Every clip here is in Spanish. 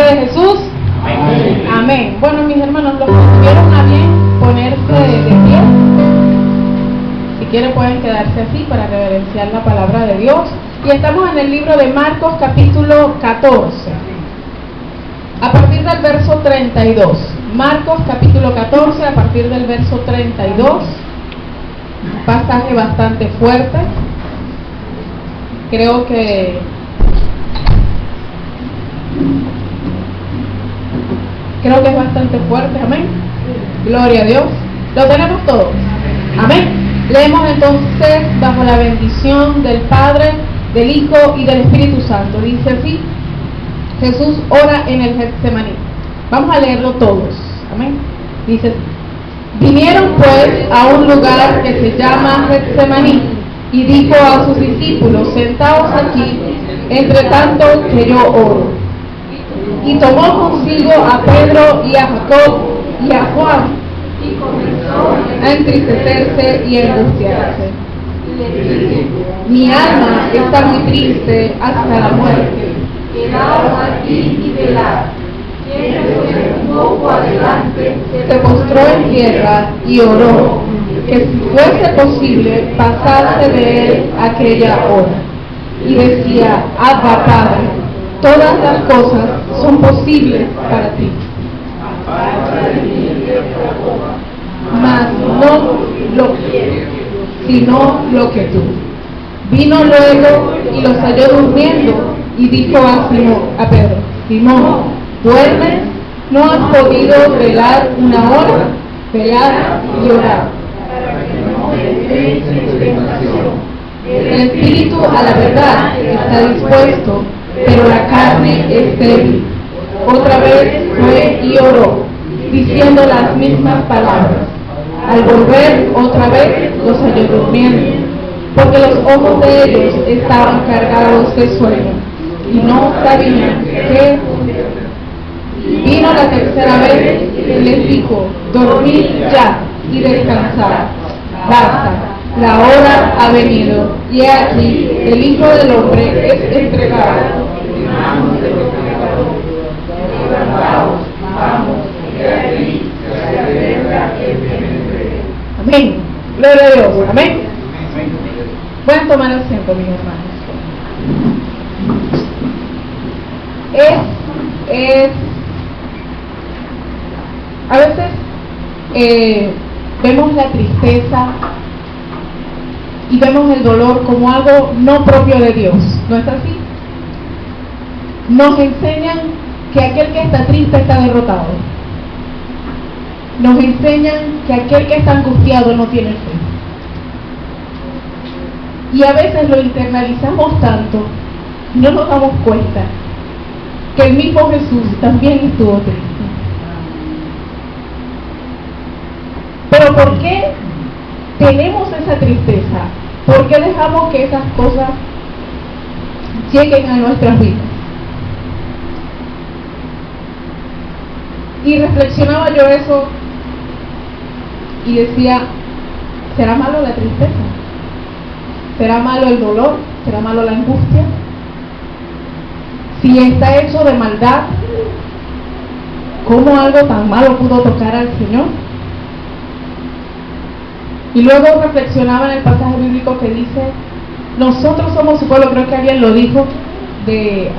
de Jesús. Amén. Amén. Bueno, mis hermanos, los que tuvieron a bien ponerse de pie, si quieren pueden quedarse así para reverenciar la palabra de Dios. Y estamos en el libro de Marcos capítulo 14, a partir del verso 32. Marcos capítulo 14, a partir del verso 32. Un pasaje bastante fuerte. Creo que es bastante fuerte. Amén. Gloria a Dios. Lo tenemos todos. Amén. Leemos entonces bajo la bendición del Padre, del Hijo y del Espíritu Santo. Dice así: Jesús ora en el Getsemaní. Vamos a leerlo todos. Amén. Dice: vinieron pues a un lugar que se llama Getsemaní, y dijo a sus discípulos: sentaos aquí, entre tanto que yo oro. Y tomó consigo a Pedro y a Jacob y a Juan, y comenzó a entristecerse y a angustiarse. Mi alma está muy triste hasta la muerte. Quedaos aquí y velad. Yéndose un poco adelante, se postró en tierra y oró, que si fuese posible pasarse de él aquella hora. Y decía: Abba, Padre, todas las cosas son posibles para ti. Mas no lo quiero, sino lo que tú. Vino luego y los halló durmiendo, y dijo a Pedro: Simón, ¿duermes? ¿No has podido velar una hora? Velad y orad. El espíritu a la verdad está dispuesto, pero la carne es débil. Otra vez fue y oró, diciendo las mismas palabras. Al volver otra vez los halló durmiendo, porque los ojos de ellos estaban cargados de sueño, y no sabían qué. Vino la tercera vez y les dijo: dormid ya y descansad. Basta, la hora ha venido, y he aquí el Hijo del Hombre es entregado en manos de los pecadores. Levantaos, vamos, he aquí se acerca el que me entregue. Amén. Gloria a Dios. Amén. Pueden tomar asiento, mis hermanos. A veces vemos la tristeza y vemos el dolor como algo no propio de Dios, ¿no es así? Nos enseñan que aquel que está triste está derrotado. Nos enseñan que aquel que está angustiado no tiene fe. Y a veces lo internalizamos tanto, no nos damos cuenta que el mismo Jesús también estuvo triste. Pero ¿por qué tenemos esa tristeza? ¿Por qué dejamos que esas cosas lleguen a nuestras vidas? Y reflexionaba yo eso y decía: ¿será malo la tristeza? ¿Será malo el dolor? ¿Será malo la angustia? Si está hecho de maldad, ¿cómo algo tan malo pudo tocar al Señor? Y luego reflexionaba en el pasaje bíblico que dice: nosotros somos su pueblo. Creo que alguien lo dijo de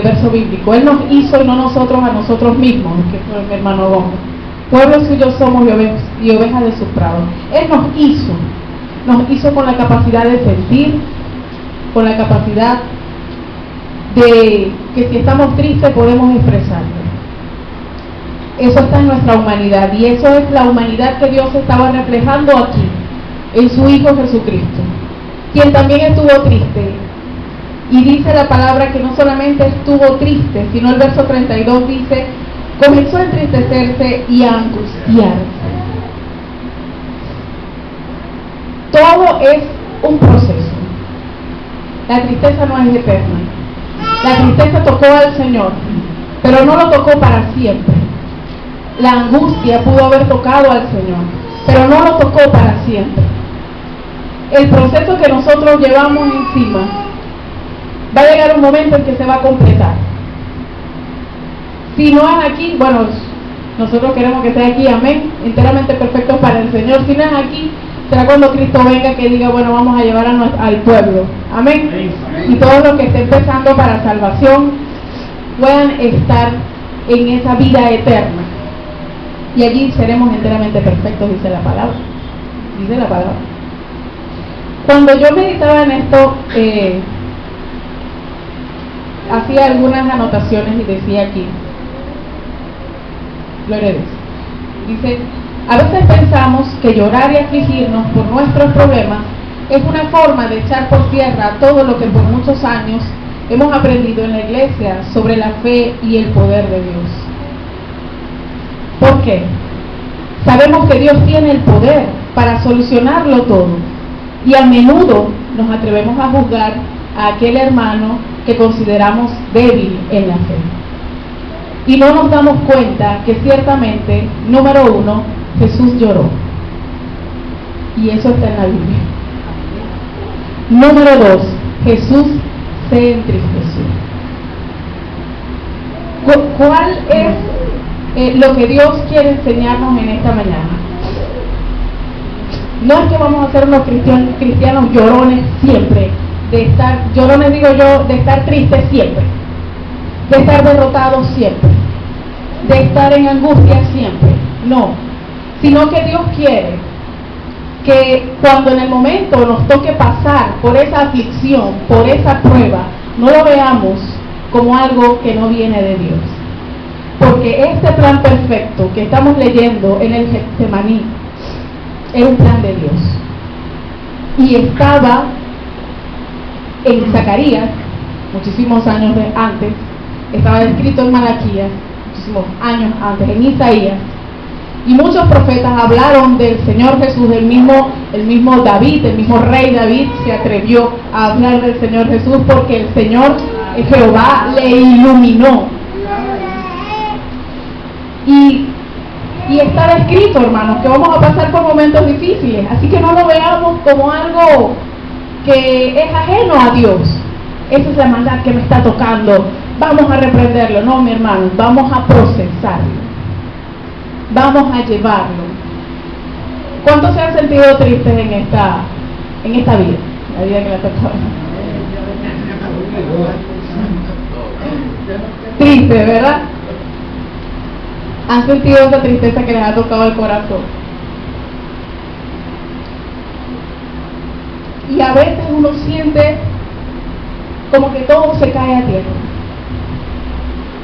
verso bíblico. Él nos hizo y no nosotros a nosotros mismos, que fue mi hermano Gómez. Pueblo suyo somos y ovejas de sus prados. Él nos hizo con la capacidad de sentir, con la capacidad de que si estamos tristes podemos expresarlo. Eso está en nuestra humanidad, y eso es la humanidad que Dios estaba reflejando aquí en su Hijo Jesucristo, quien también estuvo triste. Y dice la palabra que no solamente estuvo triste, sino el verso 32 dice: comenzó a entristecerse y a angustiarse. Todo es un proceso. La tristeza no es eterna. La tristeza tocó al Señor, pero no lo tocó para siempre. La angustia pudo haber tocado al Señor, pero no lo tocó para siempre. El proceso que nosotros llevamos encima va a llegar un momento en que se va a completar. Si no es aquí, bueno, nosotros queremos que sea aquí, amén, enteramente perfecto para el Señor. Si no es aquí, será cuando Cristo venga que diga, bueno, vamos a llevar al pueblo, amén. Y todos los que estén pensando para salvación puedan estar en esa vida eterna. Y allí seremos enteramente perfectos, dice la palabra. Dice la palabra. Cuando yo meditaba en esto, hacía algunas anotaciones y decía aquí, gloria a Dios. Dice, a veces pensamos que llorar y afligirnos por nuestros problemas es una forma de echar por tierra todo lo que por muchos años hemos aprendido en la iglesia sobre la fe y el poder de Dios. ¿Por qué? Sabemos que Dios tiene el poder para solucionarlo todo y a menudo nos atrevemos a juzgar a aquel hermano que consideramos débil en la fe. Y no nos damos cuenta que ciertamente, número uno, Jesús lloró. Y eso está en la Biblia. Número dos, Jesús se entristeció. ¿Cuál es lo que Dios quiere enseñarnos en esta mañana? No es que vamos a ser unos cristianos llorones siempre, de estar, llorones digo yo, de estar tristes siempre, de estar derrotados siempre, de estar en angustia siempre, no, sino que Dios quiere que cuando en el momento nos toque pasar por esa aflicción, por esa prueba, no lo veamos como algo que no viene de Dios, porque este plan perfecto que estamos leyendo en el Getsemaní era un plan de Dios y estaba en Zacarías muchísimos años antes, estaba escrito en Malaquías muchísimos años antes, en Isaías, y muchos profetas hablaron del Señor Jesús. El mismo David, el mismo rey David se atrevió a hablar del Señor Jesús porque el Señor Jehová le iluminó. Y está escrito, hermanos, que vamos a pasar por momentos difíciles, así que no lo veamos como algo que es ajeno a Dios. Esa es la maldad que me está tocando, vamos a reprenderlo. No, mi hermano, vamos a procesarlo, vamos a llevarlo. ¿Cuántos se han sentido tristes en esta vida? La vida que le ha tocado. Triste, ¿verdad? ¿Han sentido esa tristeza que les ha tocado el corazón? Y a veces uno siente como que todo se cae a tierra,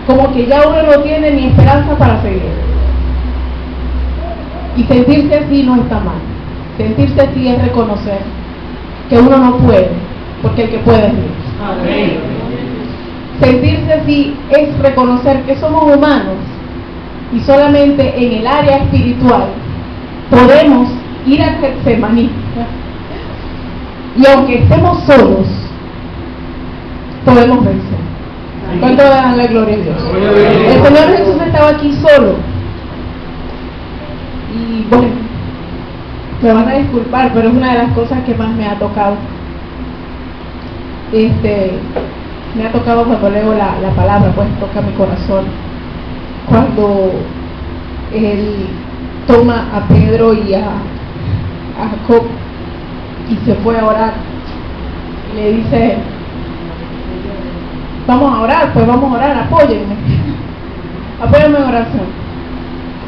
como que ya uno no tiene ni esperanza para seguir. Y sentirse así no está mal. Sentirse así es reconocer que uno no puede, porque el que puede es Dios. Amén. Sentirse así es reconocer que somos humanos y solamente en el área espiritual podemos ir a Getsemaní. Y aunque estemos solos, podemos vencer. ¿Cuánto dan la gloria a Dios? El Señor Jesús estaba aquí solo. Y bueno, me van a disculpar, pero es una de las cosas que más me ha tocado. Me ha tocado cuando leo la palabra, pues toca mi corazón. Cuando Él toma a Pedro y a Jacob y se fue a orar, y le dice: vamos a orar, pues vamos a orar, apóyenme en oración.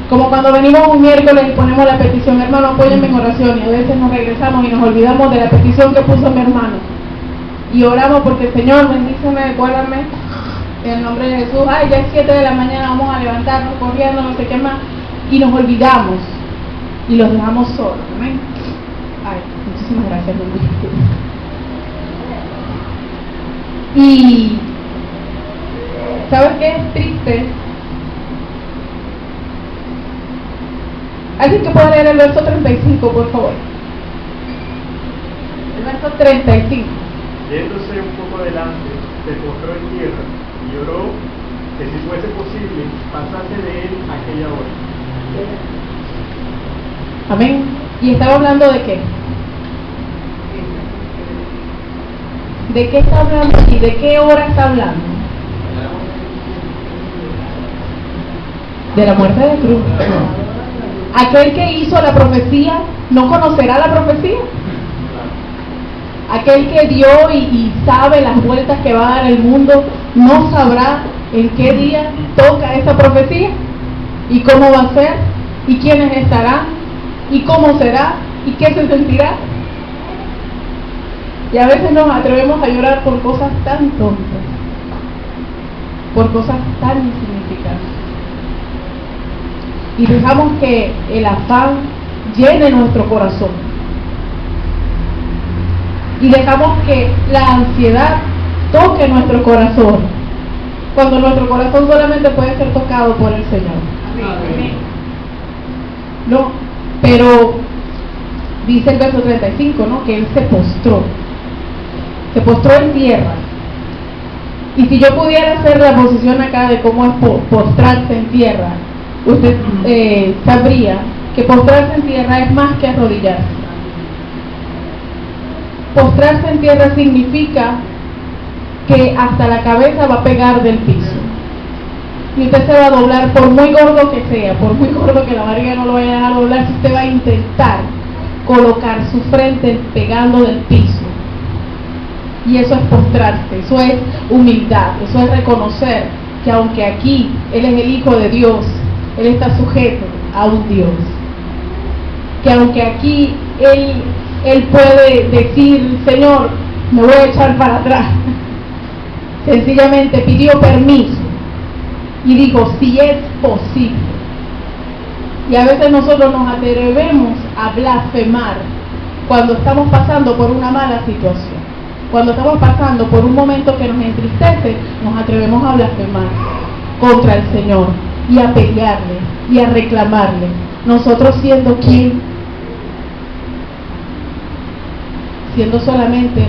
Como cuando venimos un miércoles y ponemos la petición: hermano, apóyenme en oración, y a veces nos regresamos y nos olvidamos de la petición que puso mi hermano, y oramos porque: Señor, bendíceme, guárdame en el nombre de Jesús. Ay, ya es 7 de la mañana, vamos a levantarnos corriendo, no sé qué más, y nos olvidamos y los dejamos solos. Amén. Ay, muchísimas gracias, Luis. Y ¿sabes qué es triste? ¿Alguien que pueda leer el verso 35, por favor? El verso 35. Yéndose un poco adelante, se postró en tierra y oró que si fuese posible pasase de él aquella hora. Amén. ¿Y estaba hablando de qué? ¿De qué está hablando aquí? ¿De qué hora está hablando? de la muerte de cruz. Aquel que hizo la profecía no conocerá la profecía. Aquel que dio y sabe las vueltas que va a dar el mundo no sabrá en qué día toca esa profecía y cómo va a ser y quiénes estarán y cómo será y qué se sentirá. Y a veces nos atrevemos a llorar por cosas tan tontas, por cosas tan insignificantes, y dejamos que el afán llene nuestro corazón, y dejamos que la ansiedad toque nuestro corazón, cuando nuestro corazón solamente puede ser tocado por el Señor. Amén. No, pero dice el verso 35, ¿no?, que Él se postró en tierra. Y si yo pudiera hacer la posición acá de cómo es postrarse en tierra, usted sabría que postrarse en tierra es más que arrodillarse. Postrarse en tierra significa que hasta la cabeza va a pegar del piso. Y usted se va a doblar, por muy gordo que sea, por muy gordo que la barriga no lo vaya a dejar doblar, si usted va a intentar colocar su frente pegando del piso. Y eso es postrarse, eso es humildad, eso es reconocer que aunque aquí Él es el Hijo de Dios, Él está sujeto a un Dios. Que aunque aquí Él puede decir, Señor, me voy a echar para atrás. Sencillamente pidió permiso y dijo, si es posible. Y a veces nosotros nos atrevemos a blasfemar cuando estamos pasando por una mala situación. Cuando estamos pasando por un momento que nos entristece, nos atrevemos a blasfemar contra el Señor y a pelearle y a reclamarle. Nosotros siendo ¿quién? Siendo solamente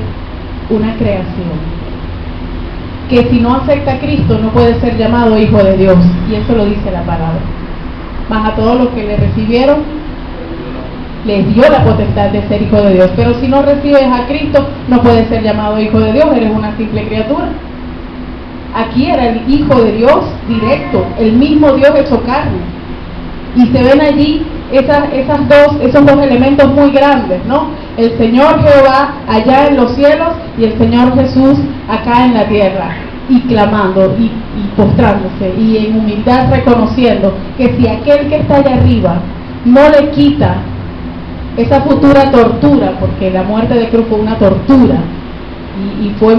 una creación, que si no acepta a Cristo no puede ser llamado hijo de Dios, y eso lo dice la palabra. Mas a todos los que le recibieron, les dio la potestad de ser hijo de Dios. Pero si no recibes a Cristo, no puedes ser llamado hijo de Dios, eres una simple criatura. Aquí era el Hijo de Dios directo, el mismo Dios hecho carne. Y se ven allí esos dos elementos muy grandes, ¿no? El Señor Jehová allá en los cielos y el Señor Jesús acá en la tierra, y clamando y postrándose y en humildad reconociendo que si aquel que está allá arriba no le quita esa futura tortura, porque la muerte de cruz fue una tortura y fue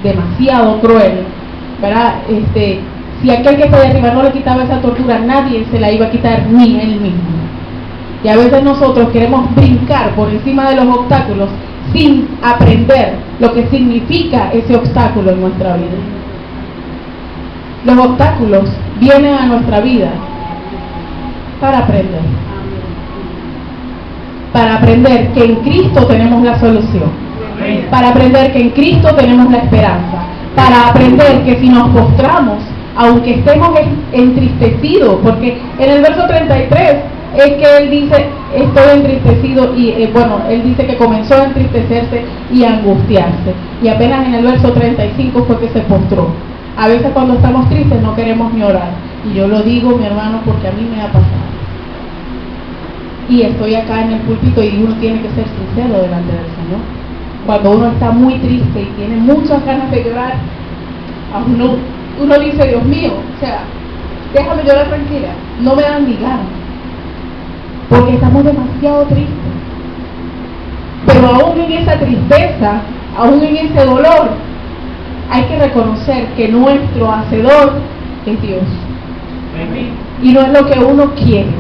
demasiado cruel, ¿verdad? Si aquel que está allá arriba no le quitaba esa tortura, nadie se la iba a quitar, ni él mismo. Y a veces nosotros queremos brincar por encima de los obstáculos sin aprender lo que significa ese obstáculo en nuestra vida. Los obstáculos vienen a nuestra vida para aprender. Para aprender que en Cristo tenemos la solución. Para aprender que en Cristo tenemos la esperanza. Para aprender que si nos postramos, aunque estemos entristecidos, porque en el verso 33 es que él dice, estoy entristecido, y él dice que comenzó a entristecerse y a angustiarse, y apenas en el verso 35 fue que se postró. A veces cuando estamos tristes no queremos ni orar, y yo lo digo, mi hermano, porque a mí me ha pasado, y estoy acá en el púlpito y uno tiene que ser sincero delante del Señor. Cuando uno está muy triste y tiene muchas ganas de llorar, a uno dice, Dios mío, o sea, déjame llorar tranquila, no me dan ni ganas, porque estamos demasiado tristes. Pero aún en esa tristeza, aún en ese dolor, hay que reconocer que nuestro hacedor es Dios. Y no es lo que uno quiere,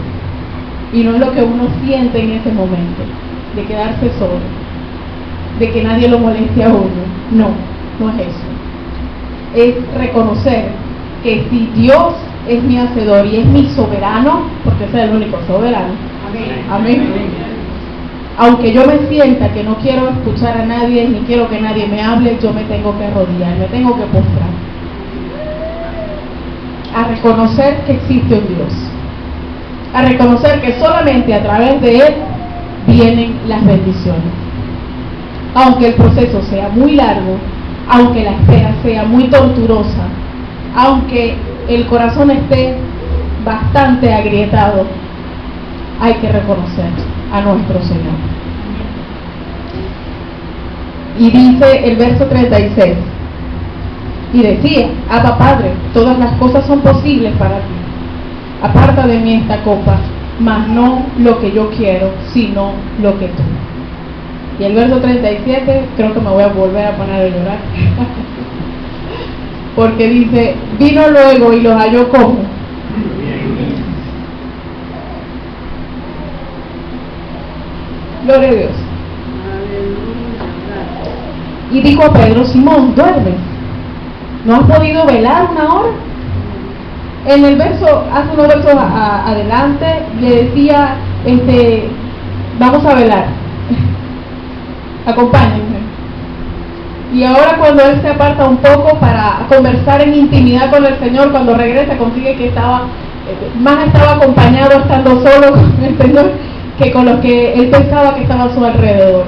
y no es lo que uno siente en ese momento, de quedarse solo, de que nadie lo moleste a uno. No, no es eso. Es reconocer que si Dios es mi hacedor y es mi soberano, porque ese es el único soberano. Amén. Aunque yo me sienta que no quiero escuchar a nadie, ni quiero que nadie me hable, yo me tengo que arrodillar, me tengo que postrar. A reconocer que existe un Dios. A reconocer que solamente a través de Él vienen las bendiciones. Aunque el proceso sea muy largo, aunque la espera sea muy torturosa, aunque el corazón esté bastante agrietado, hay que reconocer a nuestro Señor. Y dice el verso 36, y decía: Abba Padre, todas las cosas son posibles para ti. Aparta de mí esta copa, mas no lo que yo quiero, sino lo que tú. Y el verso 37, creo que me voy a volver a poner a llorar. Porque dice: vino luego y los halló como. Gloria a Dios. Y dijo a Pedro: Simón, ¿duermes? ¿No has podido velar una hora? En el verso, hace unos versos adelante, le decía, vamos a velar. Acompáñenme. Y ahora cuando él se aparta un poco para conversar en intimidad con el Señor, cuando regresa consigue que estaba acompañado estando solo con el Señor que con los que él pensaba que estaba a su alrededor.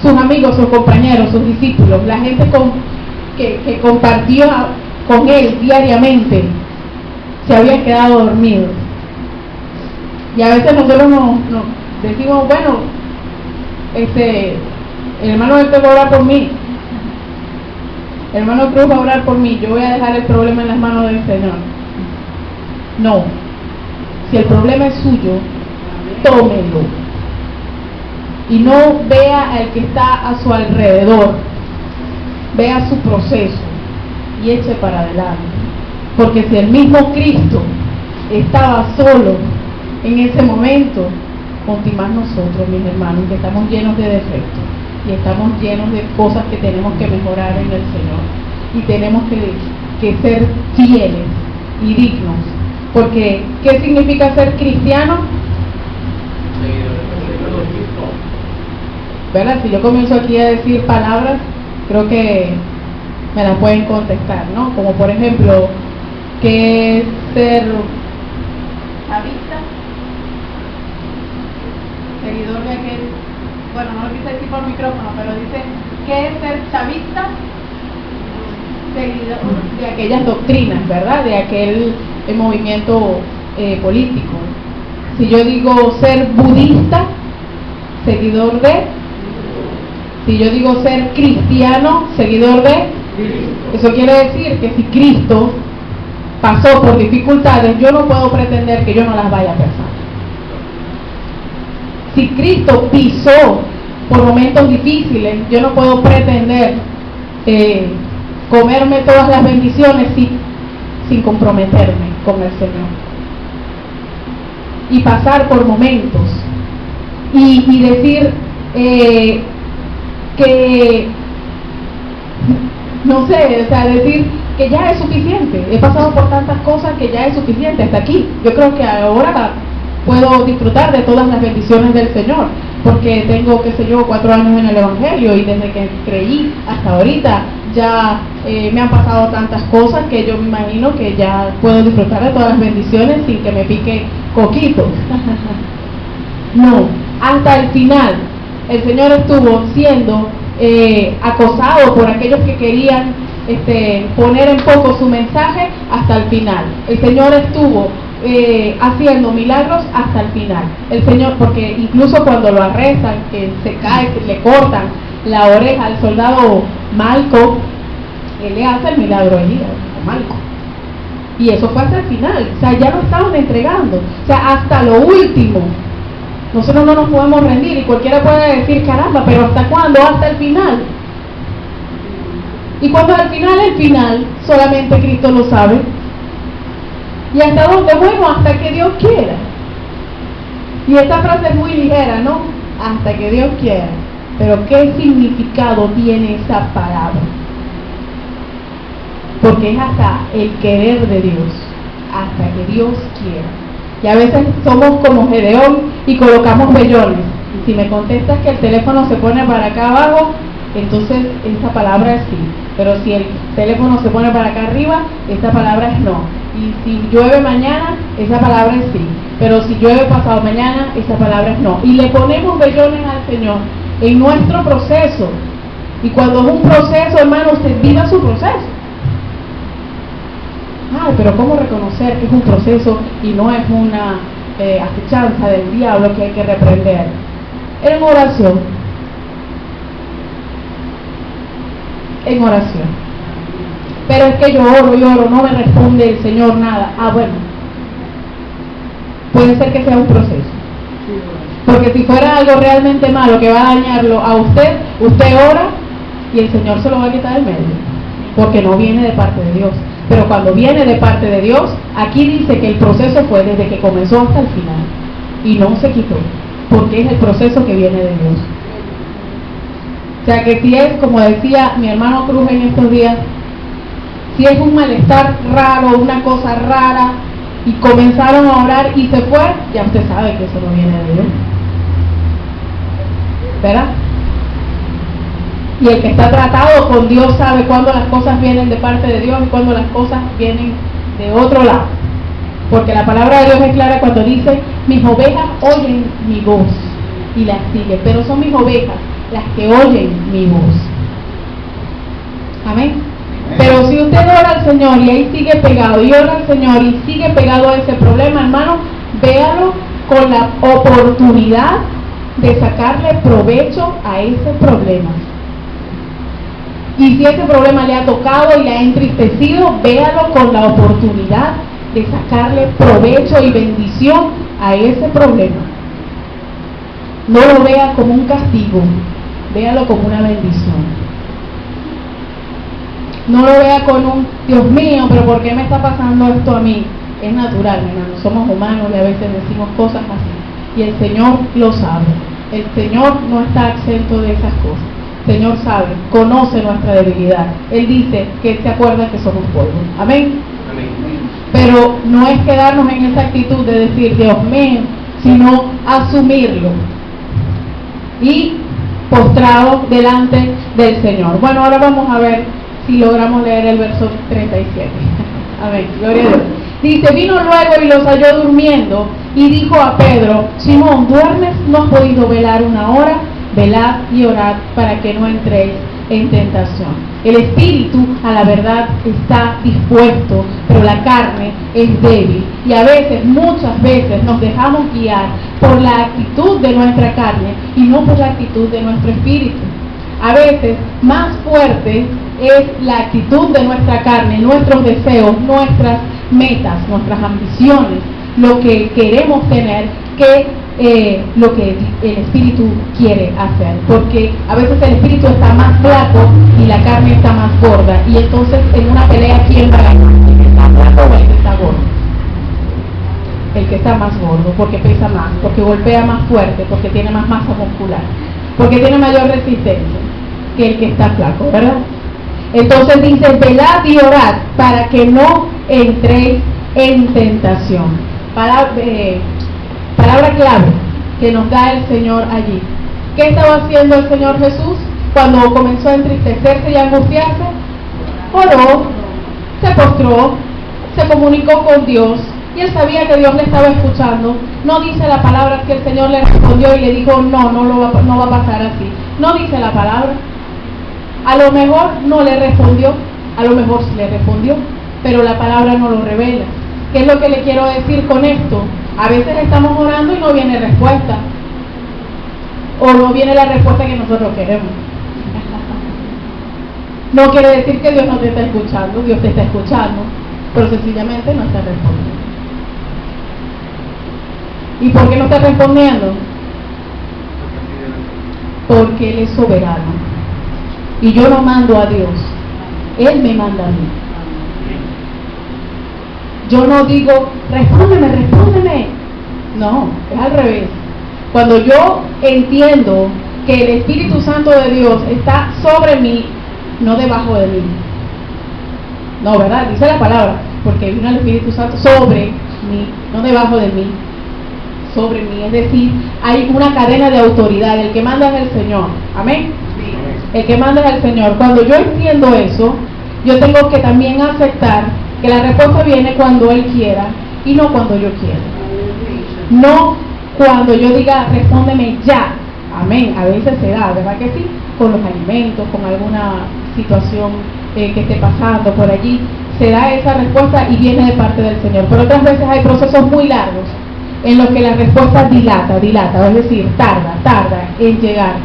Sus amigos, sus compañeros, sus discípulos, la gente que compartía con él diariamente, se habían quedado dormidos. Y a veces nosotros nos decimos, bueno, el hermano Héctor va a orar por mí, el hermano Cruz va a orar por mí, yo voy a dejar el problema en las manos del Señor. No, si el problema es suyo, tómelo y no vea al que está a su alrededor, vea su proceso y eche para adelante. Porque si el mismo Cristo estaba solo en ese momento, cuanto más nosotros, mis hermanos, que estamos llenos de defectos y estamos llenos de cosas que tenemos que mejorar en el Señor, y tenemos que ser fieles y dignos. Porque ¿qué significa ser cristiano? ¿Verdad? Si yo comienzo aquí a decir palabras, creo que me las pueden contestar, ¿no? Como por ejemplo, ¿qué es ser chavista? Seguidor de aquel, bueno, no lo quise decir por micrófono, pero dice, ¿qué es ser chavista? Seguidor de aquellas doctrinas, ¿verdad? De aquel movimiento político. Si yo digo ser budista, seguidor de. Si yo digo ser cristiano, seguidor de. Eso quiere decir que si Cristo pasó por dificultades, yo no puedo pretender que yo no las vaya a pasar. Si Cristo pisó por momentos difíciles, yo no puedo pretender comerme todas las bendiciones sin comprometerme con el Señor. Y pasar por momentos y decir que no sé, o sea, decir que ya es suficiente, he pasado por tantas cosas que ya es suficiente hasta aquí. Yo creo que ahora puedo disfrutar de todas las bendiciones del Señor, porque tengo, 4 años en el Evangelio, y desde que creí hasta ahorita ya me han pasado tantas cosas que yo me imagino que ya puedo disfrutar de todas las bendiciones sin que me pique coquito. No, hasta el final el Señor estuvo siendo acosado por aquellos que querían poner en poco su mensaje hasta el final. El Señor estuvo haciendo milagros hasta el final. El Señor, porque incluso cuando lo arrestan, que se cae, que le cortan la oreja al soldado Malco, él le hace el milagro allí a Malco. Y eso fue hasta el final. O sea, ya lo estaban entregando. O sea, hasta lo último. Nosotros no nos podemos rendir, y cualquiera puede decir, caramba, pero ¿hasta cuándo? Hasta el final. Y cuando al final, solamente Cristo lo sabe. ¿Y hasta dónde? Bueno, hasta que Dios quiera. Y esta frase es muy ligera, ¿no? Hasta que Dios quiera. Pero ¿qué significado tiene esa palabra? Porque es hasta el querer de Dios, hasta que Dios quiera. Y a veces somos como Gedeón y colocamos vellones. Y si me contestas que el teléfono se pone para acá abajo, entonces esa palabra es sí. Pero si el teléfono se pone para acá arriba, esa palabra es no. Y si llueve mañana, esa palabra es sí. Pero si llueve pasado mañana, esa palabra es no. Y le ponemos vellones al Señor en nuestro proceso. Y cuando es un proceso, hermano, usted viva su proceso. Ay, pero ¿cómo reconocer que es un proceso y no es una acechanza del diablo que hay que reprender? En oración. En oración. Pero es que yo oro, no me responde el Señor nada. Ah, bueno. Puede ser que sea un proceso. Porque si fuera algo realmente malo que va a dañarlo a usted, usted ora y el Señor se lo va a quitar del medio. Porque no viene de parte de Dios. Pero cuando viene de parte de Dios, aquí dice que el proceso fue desde que comenzó hasta el final. Y no se quitó. Porque es el proceso que viene de Dios. O sea que si es, como decía mi hermano Cruz en estos días, si es un malestar raro, una cosa rara, y comenzaron a orar y se fue, ya usted sabe que eso no viene de Dios. ¿Verdad? Y el que está tratado con Dios sabe cuándo las cosas vienen de parte de Dios y cuándo las cosas vienen de otro lado. Porque la palabra de Dios es clara cuando dice, mis ovejas oyen mi voz y las siguen, pero son mis ovejas las que oyen mi voz. Amén. Pero si usted ora al Señor y ahí sigue pegado, y ora al Señor y sigue pegado a ese problema, hermano, véalo con la oportunidad de sacarle provecho a ese problema. Y si ese problema le ha tocado y le ha entristecido, véalo con la oportunidad de sacarle provecho y bendición a ese problema. No lo vea como un castigo, véalo como una bendición. No lo vea con un, Dios mío, pero ¿por qué me está pasando esto a mí? Es natural, hermano, somos humanos y a veces decimos cosas así. Y el Señor lo sabe. El Señor no está exento de esas cosas. El Señor sabe, conoce nuestra debilidad. Él dice que Él se acuerda que somos polvo. Amén. Amén. Pero no es quedarnos en esa actitud de decir, Dios mío, sino asumirlo. Y postrado delante del Señor. Bueno, ahora vamos a ver si logramos leer el verso 37. Amén, gloria a Dios. Dice, vino luego y los halló durmiendo, y dijo a Pedro, Simón, ¿duermes? ¿No has podido velar una hora? Velad y orad para que no entréis en tentación. El espíritu, a la verdad, está dispuesto, pero la carne es débil. Y a veces, muchas veces, nos dejamos guiar por la actitud de nuestra carne y no por la actitud de nuestro espíritu. A veces, más fuerte es la actitud de nuestra carne, nuestros deseos, nuestras metas, nuestras ambiciones, lo que queremos tener, que lo que el espíritu quiere hacer. Porque a veces el espíritu está más flaco y la carne está más gorda. Y entonces en una pelea, ¿quién va a ganar? ¿El que está flaco o el que está gordo? El que está más gordo, porque pesa más, porque golpea más fuerte, porque tiene más masa muscular, porque tiene mayor resistencia que el que está flaco, ¿verdad? Entonces dice, velad y orad para que no entréis en tentación. Palabra clave que nos da el Señor allí. ¿Qué estaba haciendo el Señor Jesús cuando comenzó a entristecerse y a angustiarse? Oró, se postró, se comunicó con Dios, y él sabía que Dios le estaba escuchando. No dice la palabra que el Señor le respondió y le dijo, no va a pasar así. No dice la palabra. A lo mejor no le respondió, a lo mejor sí le respondió, pero la palabra no lo revela. ¿Qué es lo que le quiero decir con esto? A veces estamos orando y no viene respuesta, o no viene la respuesta que nosotros queremos. No quiere decir que Dios no te está escuchando, Dios te está escuchando, pero sencillamente no está respondiendo. ¿Y por qué no está respondiendo? Porque Él es soberano. Y yo no mando a Dios, Él me manda a mí. Yo no digo, respóndeme. No, es al revés. Cuando yo entiendo que el Espíritu Santo de Dios está sobre mí, no debajo de mí. No, ¿verdad? Dice la palabra, porque vino el Espíritu Santo sobre mí, no debajo de mí, sobre mí. Es decir, hay una cadena de autoridad. El que manda es el Señor. Amén. El que manda es el Señor. Cuando yo entiendo eso, yo tengo que también aceptar que la respuesta viene cuando Él quiera y no cuando yo quiera. No cuando yo diga, respóndeme ya. Amén. A veces se da, ¿verdad que sí? Con los alimentos, con alguna situación que esté pasando por allí. se da esa respuesta y viene de parte del Señor. Pero otras veces hay procesos muy largos en los que la respuesta dilata, es decir, tarda en llegar.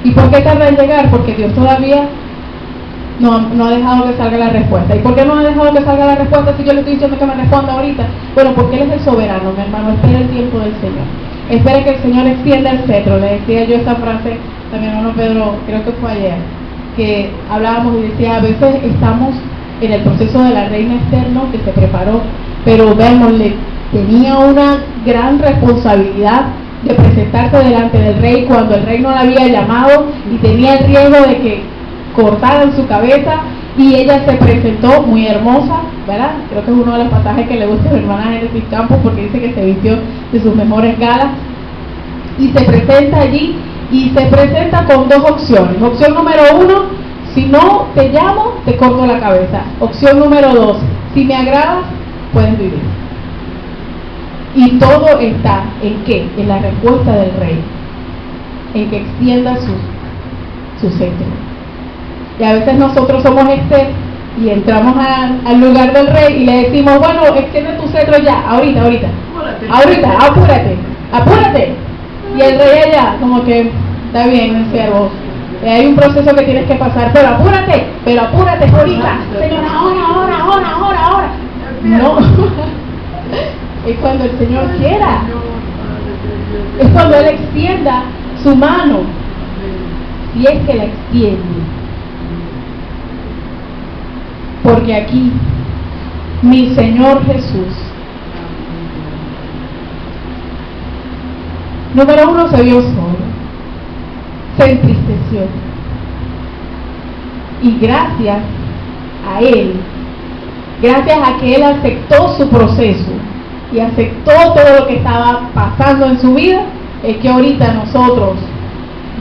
¿Y por qué tarda en llegar? Porque Dios todavía no ha dejado que salga la respuesta. ¿Y por qué no ha dejado que salga la respuesta si yo le estoy diciendo que me responda ahorita? Bueno, porque Él es el soberano, mi hermano. Espera el tiempo del Señor. Espera que el Señor extienda el cetro. Le decía yo esta frase a mi hermano Pedro, creo que fue ayer, que hablábamos y decía, a veces estamos en el proceso de la reina Esther, ¿no?, que se preparó, pero le tenía una gran responsabilidad de presentarse delante del rey cuando el rey no la había llamado y tenía el riesgo de que cortaran su cabeza, y ella se presentó muy hermosa, ¿verdad? Creo que es uno de los pasajes que le gusta a mi hermana Génesis Campos, porque dice que se vistió de sus mejores galas y se presenta allí, y se presenta con dos opciones. Opción número 1, si no te llamo, te corto la cabeza. Opción número 2, si me agradas, puedes vivir. Y todo está en ¿qué? En la respuesta del rey, en que extienda su cetro. Y a veces nosotros somos y entramos al lugar del rey y le decimos, bueno, extiende tu cetro ya, ahorita, apúrate. Y el rey allá, como que, está bien, mi siervo, hay un proceso que tienes que pasar, pero apúrate ahorita, Señor, ahora. No. Es cuando el Señor quiera, es cuando Él extienda su mano, y es que la extiende. Porque aquí mi Señor Jesús, número 1, se vio solo, se entristeció, y gracias a Él, gracias a que Él aceptó su proceso y aceptó todo lo que estaba pasando en su vida, es que ahorita nosotros,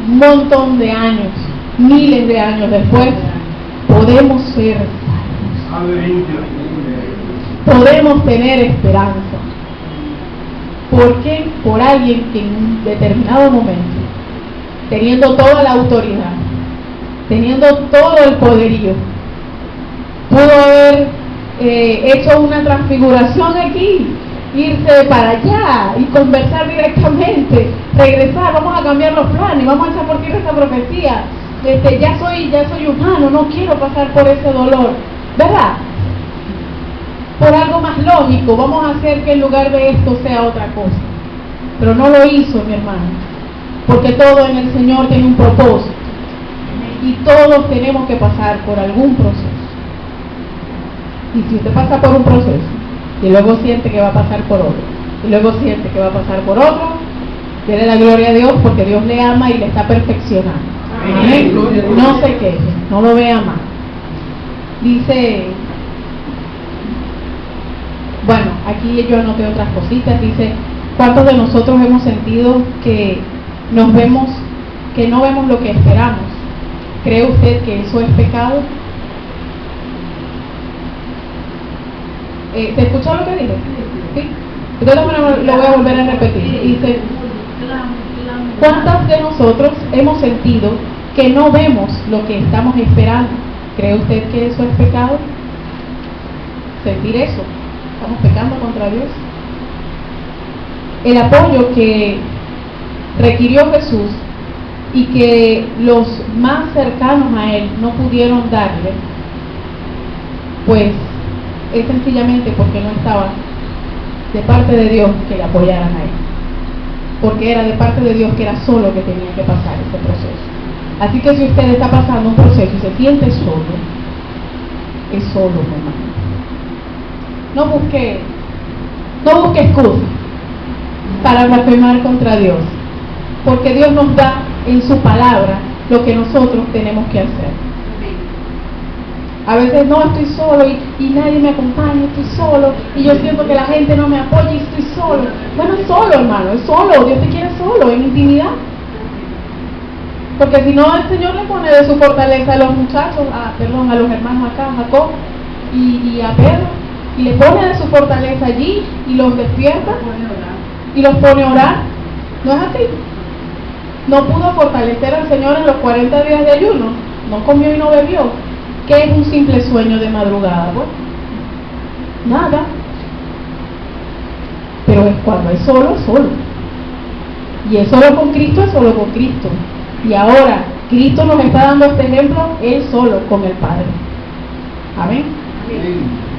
un montón de años, miles de años después, podemos ser salvos, podemos tener esperanza. ¿Por qué? Por alguien que en un determinado momento, teniendo toda la autoridad, teniendo todo el poderío, pudo haber hecho una transfiguración aquí, irse para allá y conversar directamente, regresar, vamos a cambiar los planes, vamos a echar por tierra esta profecía, ya soy humano, no quiero pasar por ese dolor, ¿verdad? Por algo más lógico, vamos a hacer que en lugar de esto sea otra cosa. Pero no lo hizo, mi hermano, porque todo en el Señor tiene un propósito, y todos tenemos que pasar por algún proceso. Y si usted pasa por un proceso y luego siente que va a pasar por otro, y luego siente que va a pasar por otro, déle la gloria a Dios, porque Dios le ama y le está perfeccionando. Amén. No se queje, no lo vea mal. Dice, bueno, aquí yo anoté otras cositas. Dice, ¿cuántos de nosotros hemos sentido que no vemos lo que esperamos? ¿Cree usted que eso es pecado? ¿Se escuchó lo que dije? ¿Sí? Entonces lo voy a volver a repetir. Dice, ¿cuántas de nosotros hemos sentido que no vemos lo que estamos esperando? ¿Cree usted que eso es pecado? Sentir eso. Estamos pecando contra Dios. El apoyo que requirió Jesús y que los más cercanos a Él no pudieron darle, pues es sencillamente porque no estaba de parte de Dios que le apoyaran a Él, porque era de parte de Dios que era solo que tenía que pasar ese proceso. Así que si usted está pasando un proceso y se siente solo, es solo, hermano. No busque excusa para blasfemar contra Dios, porque Dios nos da en su palabra lo que nosotros tenemos que hacer. A veces no, estoy solo y nadie me acompaña, estoy solo y yo siento que la gente no me apoya y estoy solo. Bueno, es solo, hermano, es solo. Dios te quiere solo, en intimidad. Porque si no, el Señor le pone de su fortaleza a los muchachos, a los hermanos acá, a Jacob y a Pedro, y le pone de su fortaleza allí y los despierta y los pone a orar. ¿No es así? No pudo fortalecer al Señor en los 40 días de ayuno, no comió y no bebió, ¿Qué es un simple sueño de madrugada? Bueno, nada. Pero es cuando es solo, es solo. Y es solo con Cristo, es solo con Cristo. Y ahora, Cristo nos está dando este ejemplo, Él solo con el Padre. Amén. Amén.